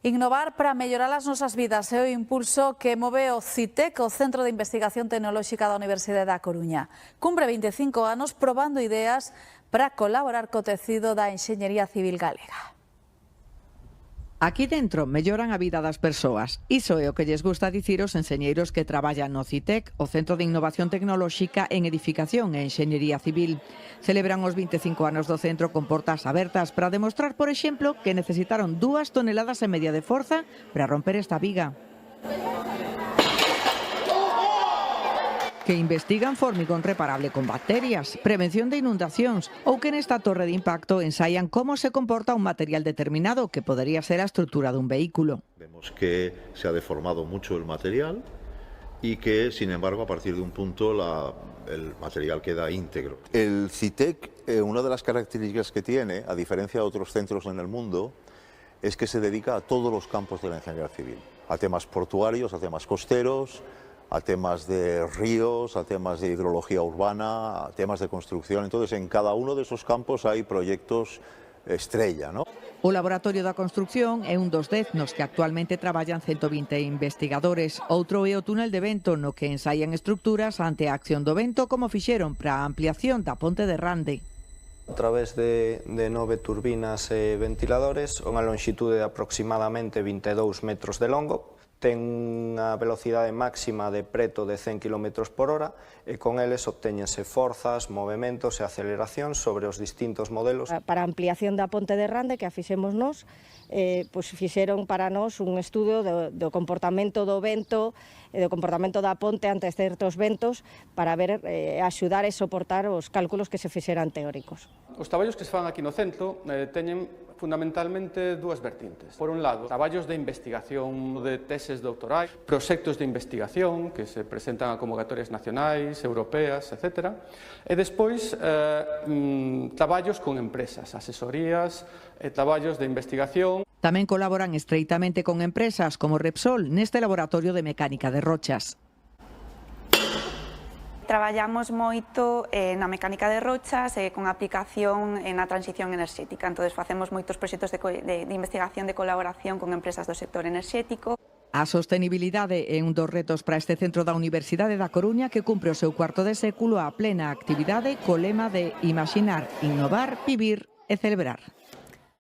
Innovar para mellorar as nosas vidas é o impulso que move o CITEC, o Centro de Investigación Tecnolóxica da Universidade da Coruña. Cumpre 25 anos probando ideas para colaborar co tecido da enxeñería civil galega. Aquí dentro melloran a vida das persoas. Iso é o que lles gusta dicir os enxeñeiros que traballan no CITEC, o Centro de Innovación Tecnolóxica en Edificación e Enxeñería Civil. Celebran os 25 anos do centro con portas abertas para demostrar, por exemplo, que necesitaron 2,5 toneladas de forza para romper esta viga. Que investigan formigón reparable con bacterias, prevención de inundacións ou que nesta torre de impacto ensaian como se comporta un material determinado que podría ser a estrutura dun vehículo. Vemos que se ha deformado mucho el material y que, sin embargo, a partir de un punto el material queda íntegro. El CITEC, una de las características que tiene, a diferencia de otros centros en el mundo, es que se dedica a todos los campos de la ingeniería civil, a temas portuarios, a temas costeros, a temas de ríos, a temas de hidrología urbana, a temas de construcción. Entonces, en cada uno de esos campos hay proyectos estrella, ¿no? O Laboratorio da Construcción é un dos 10 nos que actualmente traballan 120 investigadores. Outro é o túnel de vento no que ensaian estructuras ante a acción do vento como fixeron para a ampliación da ponte de Rande. A través de 9 turbinas e ventiladores, unha lonxitude de aproximadamente 22 metros de longo, ten unha velocidade máxima de preto de 100 km por hora e con eles obtéñense forzas, movementos e aceleración sobre os distintos modelos. Para a ampliación da ponte de Rande que a fixemos nós, fixeron para nós un estudo do comportamento do vento e do comportamento da ponte ante certos ventos para ver axudar e soportar os cálculos que se fixeran teóricos. Os traballos que se fan aquí no centro teñen fundamentalmente dúas vertientes. Por un lado, traballos de investigación de teses doutorais, proxectos de investigación que se presentan a convocatorias nacionais, europeas, etc. E despois, traballos con empresas, asesorías e traballos de investigación. Tamén colaboran estreitamente con empresas como Repsol neste laboratorio de mecánica de rochas. Traballamos moito na mecánica de rochas e con aplicación na transición enerxética. Entón, facemos moitos proxectos de investigación de colaboración con empresas do sector enerxético. A sostenibilidade é un dos retos para este centro da Universidade da Coruña que cumpre o seu cuarto de século a plena actividade co lema de imaxinar, innovar, vivir e celebrar.